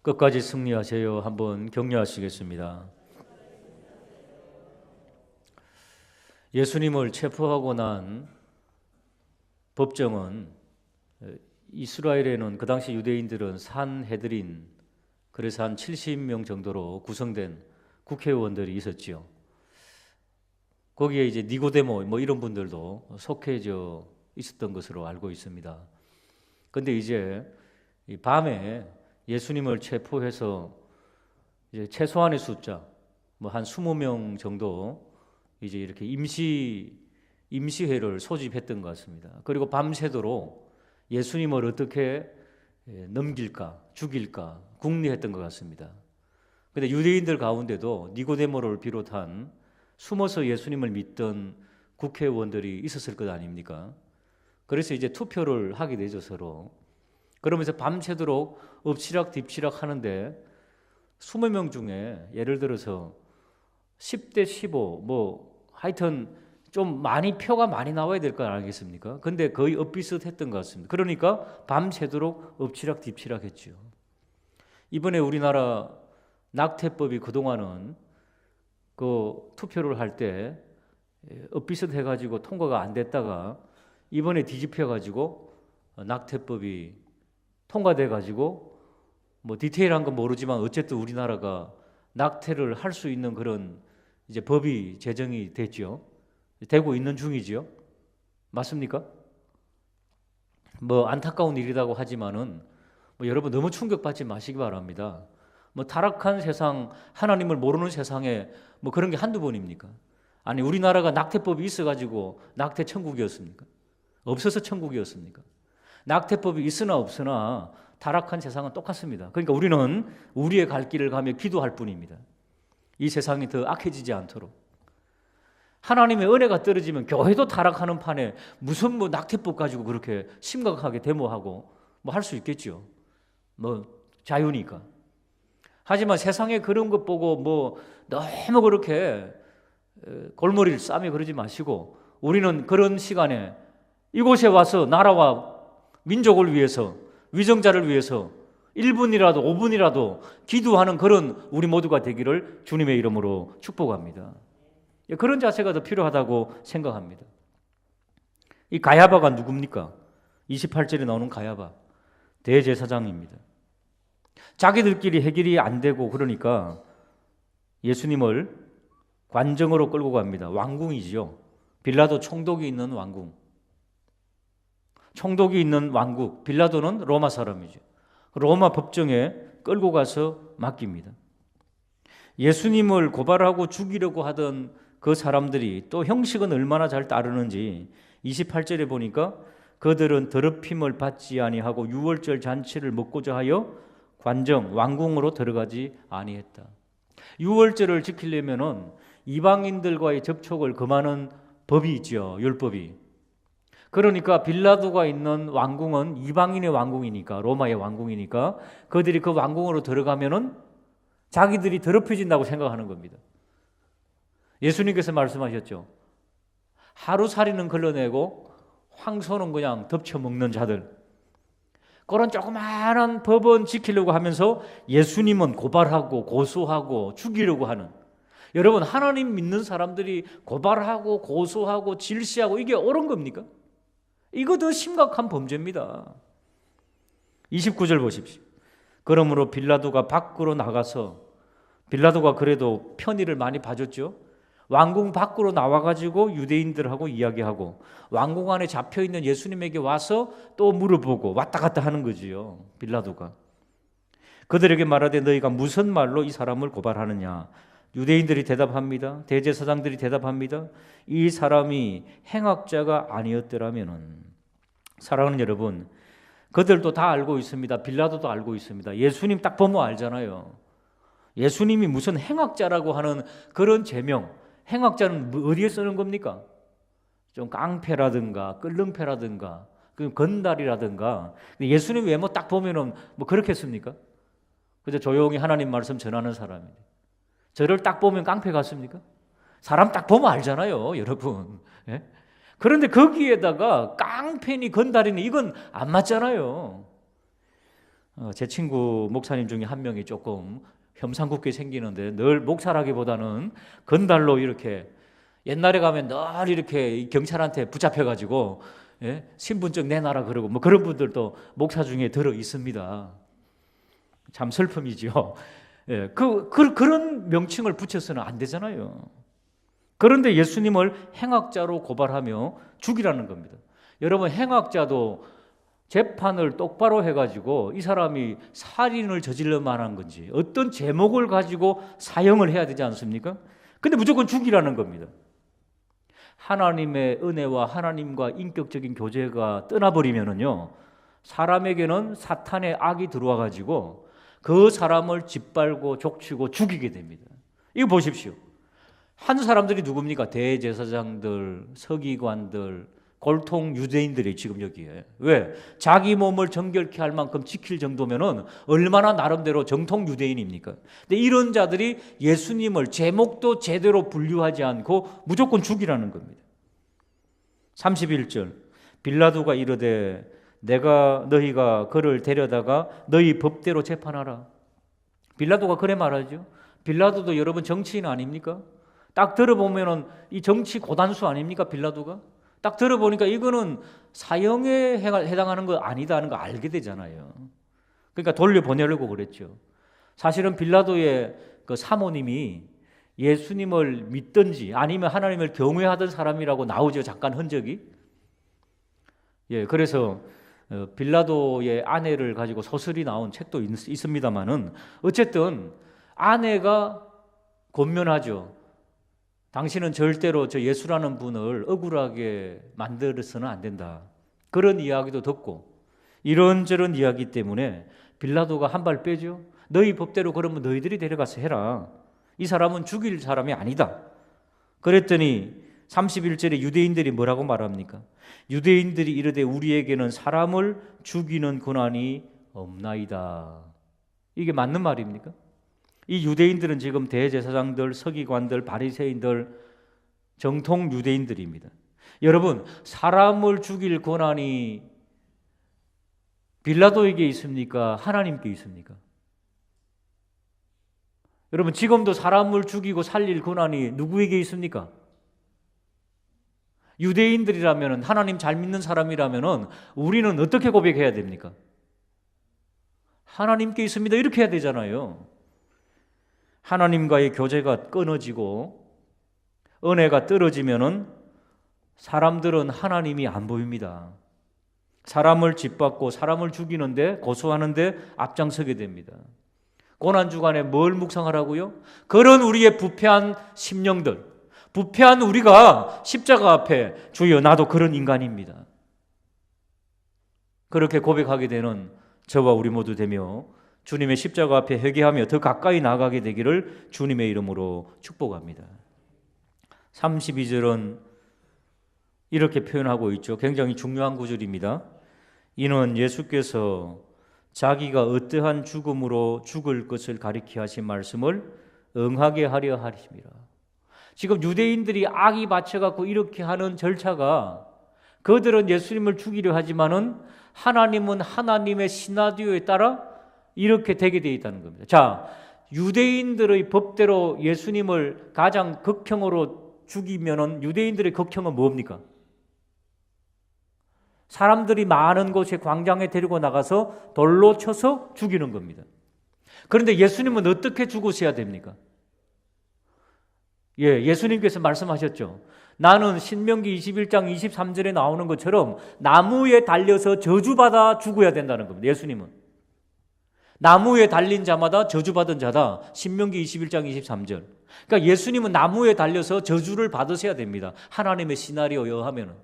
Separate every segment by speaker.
Speaker 1: 끝까지 승리하세요. 한번 격려하시겠습니다. 예수님을 체포하고 난 법정은 이스라엘에는 그 당시 유대인들은 산헤드린, 그래서 한 70명 정도로 구성된 국회의원들이 있었지요. 거기에 이제 니고데모 뭐 이런 분들도 속해져 있었던 것으로 알고 있습니다. 근데 이제 이 밤에 예수님을 체포해서 이제 최소한의 숫자 뭐 한 20명 정도 이제 이렇게 임시회를 소집했던 것 같습니다. 그리고 밤새도록 예수님을 어떻게 넘길까, 죽일까 궁리했던 것 같습니다. 근데 유대인들 가운데도 니고데모를 비롯한 숨어서 예수님을 믿던 국회의원들이 있었을 것 아닙니까? 그래서 이제 투표를 하게 되죠, 서로. 그러면서 밤새도록 엎치락뒤치락 하는데 20명 중에 예를 들어서 10대 15, 뭐 하여튼 좀 많이 표가 많이 나와야 될 거 아니겠습니까? 근데 거의 엇비슷했던 것 같습니다. 그러니까 밤새도록 엎치락뒤치락 했죠. 이번에 우리나라 낙태법이 그동안은 그 투표를 할 때 엇비슷해가지고 통과가 안 됐다가 이번에 뒤집혀가지고 낙태법이 통과돼가지고 뭐 디테일한 건 모르지만 어쨌든 우리나라가 낙태를 할 수 있는 그런 이제 법이 제정이 됐죠. 되고 있는 중이지요. 맞습니까? 뭐 안타까운 일이라고 하지만은 뭐 여러분 너무 충격받지 마시기 바랍니다. 뭐 타락한 세상, 하나님을 모르는 세상에 뭐 그런 게 한두 번입니까? 아니 우리나라가 낙태법이 있어가지고 낙태 천국이었습니까? 없어서 천국이었습니까? 낙태법이 있으나 없으나 타락한 세상은 똑같습니다. 그러니까 우리는 우리의 갈 길을 가며 기도할 뿐입니다. 이 세상이 더 악해지지 않도록. 하나님의 은혜가 떨어지면 교회도 타락하는 판에 무슨 뭐 낙태법 가지고 그렇게 심각하게 데모하고 뭐 할 수 있겠죠. 뭐 자유니까. 하지만 세상에 그런 것 보고 뭐 너무 그렇게 골머리를 싸매 그러지 마시고 우리는 그런 시간에 이곳에 와서 나라와 민족을 위해서 위정자를 위해서 1분이라도 5분이라도 기도하는 그런 우리 모두가 되기를 주님의 이름으로 축복합니다. 그런 자세가 더 필요하다고 생각합니다. 이 가야바가 누굽니까? 28절에 나오는 가야바 대제사장입니다. 자기들끼리 해결이 안 되고 그러니까 예수님을 관정으로 끌고 갑니다. 왕궁이지요. 빌라도 총독이 있는 왕궁. 총독이 있는 왕국. 빌라도는 로마 사람이죠. 로마 법정에 끌고 가서 맡깁니다. 예수님을 고발하고 죽이려고 하던 그 사람들이 또 형식은 얼마나 잘 따르는지 28절에 보니까 그들은 더럽힘을 받지 아니하고 유월절 잔치를 먹고자 하여 관정 왕궁으로 들어가지 아니했다. 유월절을 지키려면은 이방인들과의 접촉을 금하는 법이 있죠. 율법이. 그러니까 빌라도가 있는 왕궁은 이방인의 왕궁이니까 로마의 왕궁이니까 그들이 그 왕궁으로 들어가면은 자기들이 더럽혀진다고 생각하는 겁니다. 예수님께서 말씀하셨죠. 하루살이는 걸러내고 황소는 그냥 덮쳐먹는 자들. 그런 조그마한 법은 지키려고 하면서 예수님은 고발하고 고소하고 죽이려고 하는. 여러분 하나님 믿는 사람들이 고발하고 고소하고 질시하고 이게 옳은 겁니까? 이거 더 심각한 범죄입니다. 29절 보십시오. 그러므로 빌라도가 밖으로 나가서 빌라도가 그래도 편의를 많이 봐줬죠. 왕궁 밖으로 나와가지고 유대인들하고 이야기하고 왕궁 안에 잡혀있는 예수님에게 와서 또 물어보고 왔다 갔다 하는 거지요. 빌라도가. 그들에게 말하되 너희가 무슨 말로 이 사람을 고발하느냐. 유대인들이 대답합니다. 대제사장들이 대답합니다. 이 사람이 행악자가 아니었더라면은. 사랑하는 여러분, 그들도 다 알고 있습니다. 빌라도도 알고 있습니다. 예수님 딱 보면 알잖아요. 예수님이 무슨 행악자라고 하는 그런 제명, 행악자는 어디에 쓰는 겁니까? 좀 깡패라든가 끌렁패라든가 건달이라든가. 예수님 외모 딱 보면은 뭐 그렇겠습니까? 그저 조용히 하나님 말씀 전하는 사람인데 저를 딱 보면 깡패 같습니까? 사람 딱 보면 알잖아요, 여러분. 예? 그런데 거기에다가 깡패니 건달이니 이건 안 맞잖아요. 제 친구 목사님 중에 한 명이 조금 혐상궂게 생기는데 늘 목사라기보다는 건달로 이렇게 옛날에 가면 늘 이렇게 경찰한테 붙잡혀가지고 신분증 내놔라 그러고 뭐 그런 분들도 목사 중에 들어 있습니다. 참 슬픔이죠. 그런 명칭을 붙여서는 안 되잖아요. 그런데 예수님을 행악자로 고발하며 죽이라는 겁니다. 여러분, 행악자도 재판을 똑바로 해가지고 이 사람이 살인을 저질러 만한 건지 어떤 제목을 가지고 사형을 해야 되지 않습니까? 근데 무조건 죽이라는 겁니다. 하나님의 은혜와 하나님과 인격적인 교제가 떠나버리면은요, 사람에게는 사탄의 악이 들어와가지고 그 사람을 짓밟고 족치고 죽이게 됩니다. 이거 보십시오. 한 사람들이 누굽니까? 대제사장들, 서기관들, 골통 유대인들이 지금 여기에. 왜? 자기 몸을 정결케 할 만큼 지킬 정도면은 얼마나 나름대로 정통 유대인입니까? 근데 이런 자들이 예수님을 제목도 제대로 분류하지 않고 무조건 죽이라는 겁니다. 31절. 빌라도가 이르되 너희가 그를 데려다가 너희 법대로 재판하라. 빌라도가 그래 말하죠. 빌라도도 여러분 정치인 아닙니까? 딱 들어보면은 이 정치 고단수 아닙니까? 빌라도가? 딱 들어보니까 이거는 사형에 해당하는 거 아니다 하는 거 알게 되잖아요. 그러니까 돌려보내려고 그랬죠. 사실은 빌라도의 그 사모님이 예수님을 믿든지 아니면 하나님을 경외하던 사람이라고 나오죠. 잠깐 흔적이. 그래서 빌라도의 아내를 가지고 소설이 나온 책도 있습니다만은 어쨌든 아내가 권면하죠. 당신은 절대로 저 예수라는 분을 억울하게 만들어서는 안 된다. 그런 이야기도 듣고 이런저런 이야기 때문에 빌라도가 한 발 빼죠. 너희 법대로 그러면 너희들이 데려가서 해라. 이 사람은 죽일 사람이 아니다. 그랬더니 31절에 유대인들이 뭐라고 말합니까? 유대인들이 이르되 우리에게는 사람을 죽이는 권한이 없나이다. 이게 맞는 말입니까? 이 유대인들은 지금 대제사장들, 서기관들, 바리새인들, 정통 유대인들입니다. 여러분, 사람을 죽일 권한이 빌라도에게 있습니까? 하나님께 있습니까? 여러분, 지금도 사람을 죽이고 살릴 권한이 누구에게 있습니까? 유대인들이라면, 하나님 잘 믿는 사람이라면 우리는 어떻게 고백해야 됩니까? 하나님께 있습니다. 이렇게 해야 되잖아요. 하나님과의 교제가 끊어지고 은혜가 떨어지면은 사람들은 하나님이 안 보입니다. 사람을 짓밟고 사람을 죽이는데 고소하는데 앞장서게 됩니다. 고난주간에 뭘 묵상하라고요? 그런 우리의 부패한 심령들, 부패한 우리가 십자가 앞에 주여 나도 그런 인간입니다. 그렇게 고백하게 되는 저와 우리 모두 되며 주님의 십자가 앞에 회개하며 더 가까이 나아가게 되기를 주님의 이름으로 축복합니다. 32절은 이렇게 표현하고 있죠. 굉장히 중요한 구절입니다. 이는 예수께서 자기가 어떠한 죽음으로 죽을 것을 가리켜 하신 말씀을 응하게 하려 하심이라. 지금 유대인들이 악이 받쳐갖고 이렇게 하는 절차가 그들은 예수님을 죽이려 하지만은 하나님은 하나님의 시나리오에 따라 이렇게 되게 되어 있다는 겁니다. 자, 유대인들의 법대로 예수님을 가장 극형으로 죽이면은 유대인들의 극형은 뭡니까? 사람들이 많은 곳에 광장에 데리고 나가서 돌로 쳐서 죽이는 겁니다. 그런데 예수님은 어떻게 죽으셔야 됩니까? 예수님께서 말씀하셨죠. 나는 신명기 21장 23절에 나오는 것처럼 나무에 달려서 저주받아 죽어야 된다는 겁니다. 예수님은. 나무에 달린 자마다 저주받은 자다. 신명기 21장 23절. 그러니까 예수님은 나무에 달려서 저주를 받으셔야 됩니다. 하나님의 시나리오에 의하면은.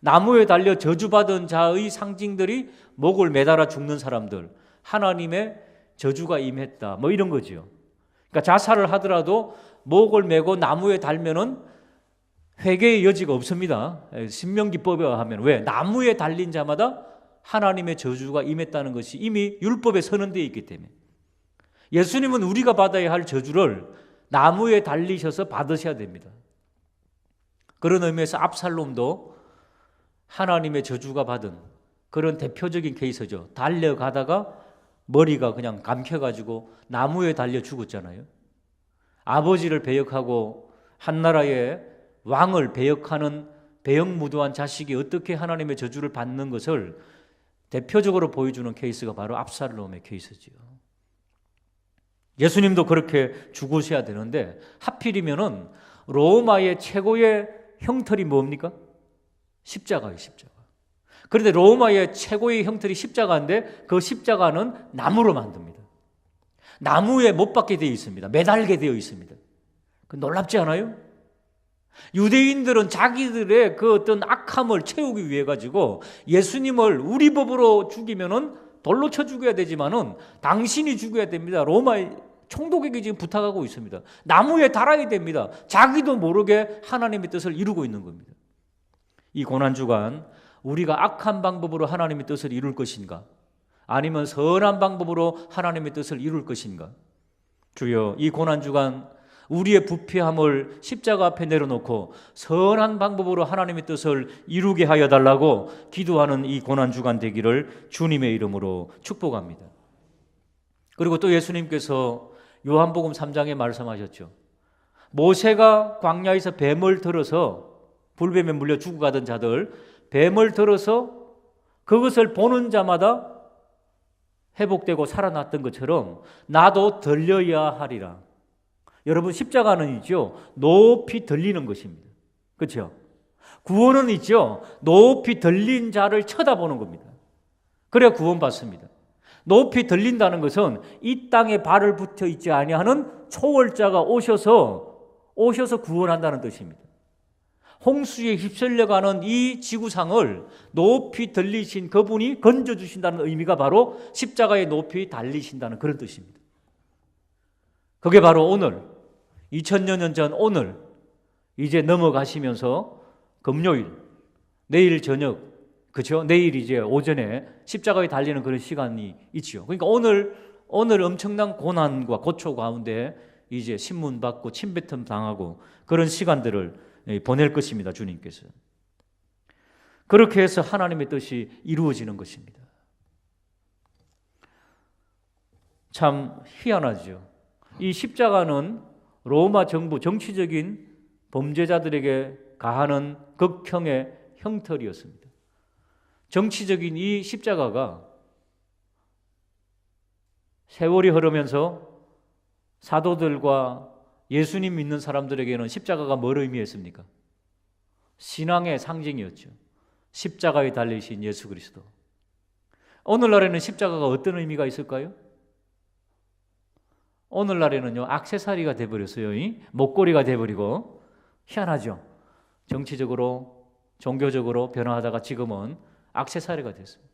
Speaker 1: 나무에 달려 저주받은 자의 상징들이 목을 매달아 죽는 사람들. 하나님의 저주가 임했다. 뭐 이런 거지요. 그러니까 자살을 하더라도 목을 메고 나무에 달면은 회개의 여지가 없습니다. 신명기법에 의하면. 왜? 나무에 달린 자마다 하나님의 저주가 임했다는 것이 이미 율법에 선언되어 있기 때문에. 예수님은 우리가 받아야 할 저주를 나무에 달리셔서 받으셔야 됩니다. 그런 의미에서 압살롬도 하나님의 저주가 받은 그런 대표적인 케이스죠. 달려가다가 머리가 그냥 감켜가지고 나무에 달려 죽었잖아요. 아버지를 배역하고 한 나라의 왕을 배역하는 배역무도한 자식이 어떻게 하나님의 저주를 받는 것을 대표적으로 보여주는 케이스가 바로 압살롬의 케이스지요. 예수님도 그렇게 죽으셔야 되는데 하필이면은 로마의 최고의 형틀이 뭡니까? 십자가예요, 십자가. 그런데 로마의 최고의 형틀이 십자가인데 그 십자가는 나무로 만듭니다. 나무에 못 박게 되어 있습니다. 매달게 되어 있습니다. 놀랍지 않아요? 유대인들은 자기들의 그 어떤 악함을 채우기 위해 가지고 예수님을 우리 법으로 죽이면은 돌로 쳐 죽여야 되지만은 당신이 죽여야 됩니다. 로마의 총독에게 지금 부탁하고 있습니다. 나무에 달아야 됩니다. 자기도 모르게 하나님의 뜻을 이루고 있는 겁니다. 이 고난주간 우리가 악한 방법으로 하나님의 뜻을 이룰 것인가? 아니면 선한 방법으로 하나님의 뜻을 이룰 것인가? 주여, 이 고난주간 우리의 부패함을 십자가 앞에 내려놓고 선한 방법으로 하나님의 뜻을 이루게 하여 달라고 기도하는 이 고난주간 되기를 주님의 이름으로 축복합니다. 그리고 또 예수님께서 요한복음 3장에 말씀하셨죠. 모세가 광야에서 뱀을 들어서 불뱀에 물려 죽어가던 자들, 뱀을 들어서 그것을 보는 자마다 회복되고 살아났던 것처럼 나도 들려야 하리라. 여러분, 십자가는 있죠, 높이 들리는 것입니다. 그렇죠? 구원은 있죠, 높이 들린 자를 쳐다보는 겁니다. 그래야 구원받습니다. 높이 들린다는 것은 이 땅에 발을 붙여 있지 아니하는 초월자가 오셔서 구원한다는 뜻입니다. 홍수에 휩쓸려가는 이 지구상을 높이 들리신 그분이 건져주신다는 의미가 바로 십자가에 높이 달리신다는 그런 뜻입니다. 그게 바로 오늘 2000년 전 오늘 이제 넘어가시면서 금요일, 내일 저녁, 그렇죠? 내일 이제 오전에 십자가에 달리는 그런 시간이 있죠. 그러니까 오늘 엄청난 고난과 고초 가운데 이제 신문 받고 침뱉음 당하고 그런 시간들을 보낼 것입니다. 주님께서. 그렇게 해서 하나님의 뜻이 이루어지는 것입니다. 참 희한하죠. 이 십자가는 로마 정부 정치적인 범죄자들에게 가하는 극형의 형틀이었습니다. 정치적인 이 십자가가 세월이 흐르면서 사도들과 예수님 믿는 사람들에게는 십자가가 뭘 의미했습니까? 신앙의 상징이었죠. 십자가에 달리신 예수 그리스도. 오늘날에는 십자가가 어떤 의미가 있을까요? 오늘날에는요, 액세서리가 돼버렸어요. 목걸이가 돼버리고. 희한하죠. 정치적으로, 종교적으로 변화하다가 지금은 액세서리가 됐습니다.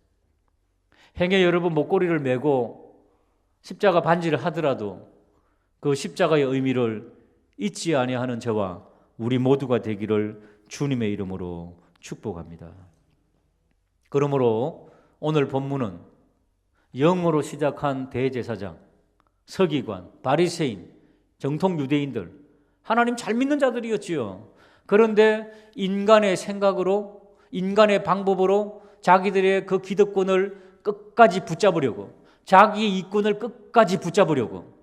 Speaker 1: 행여 여러분 목걸이를 메고 십자가 반지를 하더라도 그 십자가의 의미를 잊지 아니하는 저와 우리 모두가 되기를 주님의 이름으로 축복합니다. 그러므로 오늘 본문은 영으로 시작한 대제사장, 서기관, 바리새인, 정통 유대인들, 하나님 잘 믿는 자들이었지요. 그런데 인간의 생각으로, 인간의 방법으로 자기들의 그 기득권을 끝까지 붙잡으려고, 자기의 이권을 끝까지 붙잡으려고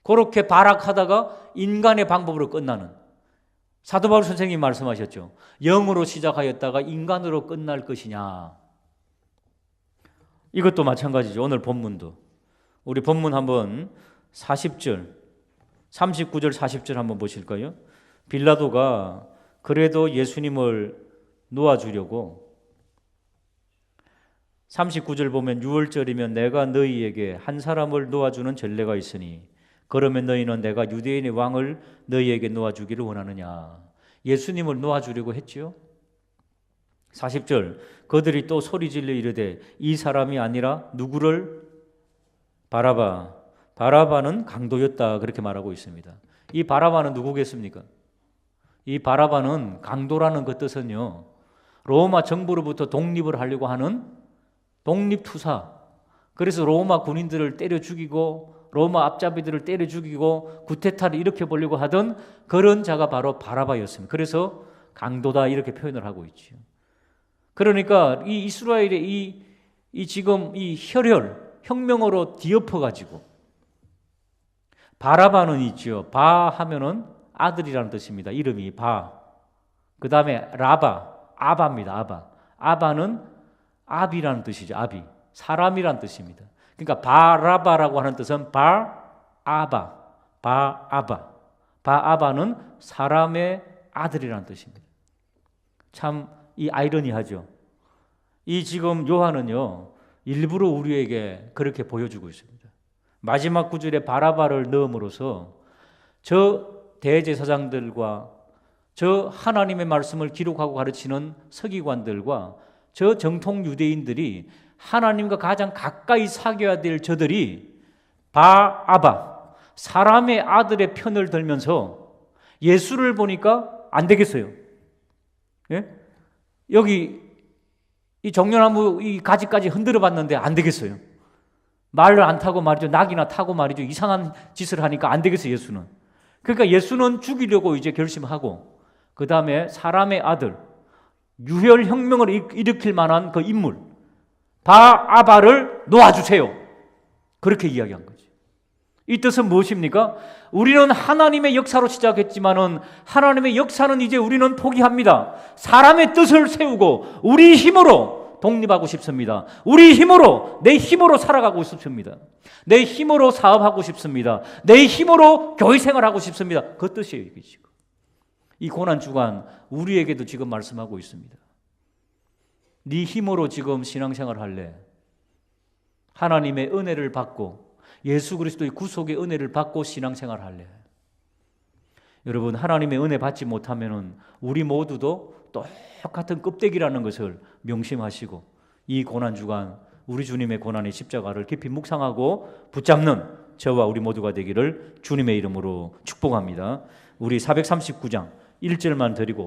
Speaker 1: 그렇게 발악하다가 인간의 방법으로 끝나는, 사도 바울 선생님이 말씀하셨죠. 영으로 시작하였다가 인간으로 끝날 것이냐. 이것도 마찬가지죠. 오늘 본문도. 우리 본문 한번 40절, 39절, 40절 한번 보실까요? 빌라도가 그래도 예수님을 놓아주려고 39절 보면 6월절이면 내가 너희에게 한 사람을 놓아주는 전례가 있으니 그러면 너희는 내가 유대인의 왕을 너희에게 놓아주기를 원하느냐. 예수님을 놓아주려고 했지요. 40절 그들이 또 소리질러 이르되 이 사람이 아니라 누구를? 바라바. 바라바는 강도였다. 그렇게 말하고 있습니다. 이 바라바는 누구겠습니까? 이 바라바는 강도라는 그 뜻은요, 로마 정부로부터 독립을 하려고 하는 독립투사. 그래서 로마 군인들을 때려 죽이고 로마 앞잡이들을 때려 죽이고 구테타를 일으켜보려고 하던 그런 자가 바로 바라바였습니다. 그래서 강도다 이렇게 표현을 하고 있죠. 그러니까 이 이스라엘의 이 지금 이 혁명어로 뒤엎어가지고 바라바는 있죠. 바 하면은 아들이라는 뜻입니다. 이름이 바. 그 다음에 라바, 아바입니다. 아바. 아바는 아비라는 뜻이죠. 아비. 사람이라는 뜻입니다. 그러니까 바라바라고 하는 뜻은 바아바, 바아바. 바아바는 사람의 아들이라는 뜻입니다. 참 이 아이러니하죠. 이 지금 요한은요, 일부러 우리에게 그렇게 보여주고 있습니다. 마지막 구절에 바라바를 넣음으로써 저 대제사장들과 저 하나님의 말씀을 기록하고 가르치는 서기관들과 저 정통 유대인들이 하나님과 가장 가까이 사귀어야 될 저들이 바아바, 사람의 아들의 편을 들면서 예수를 보니까 안 되겠어요. 예? 여기 이 정려나무 이 가지까지 흔들어 봤는데 안 되겠어요. 말을 안 타고 말이죠. 낙이나 타고 말이죠. 이상한 짓을 하니까 안 되겠어요, 예수는. 그러니까 예수는 죽이려고 이제 결심하고, 그 다음에 사람의 아들, 유혈혁명을 일으킬 만한 그 인물, 바아바를 놓아주세요. 그렇게 이야기한 거죠. 이 뜻은 무엇입니까? 우리는 하나님의 역사로 시작했지만은 하나님의 역사는 이제 우리는 포기합니다. 사람의 뜻을 세우고 우리 힘으로 독립하고 싶습니다. 우리 힘으로, 내 힘으로 살아가고 싶습니다. 내 힘으로 사업하고 싶습니다. 내 힘으로 교회 생활하고 싶습니다. 그 뜻이에요, 이게 지금. 이 고난주간 우리에게도 지금 말씀하고 있습니다. 네 힘으로 지금 신앙생활 할래? 하나님의 은혜를 받고 예수 그리스도의 구속의 은혜를 받고 신앙생활 할래? 여러분, 하나님의 은혜 받지 못하면 우리 모두도 똑같은 껍데기라는 것을 명심하시고 이 고난주간 우리 주님의 고난의 십자가를 깊이 묵상하고 붙잡는 저와 우리 모두가 되기를 주님의 이름으로 축복합니다. 우리 439장 1절만 드리고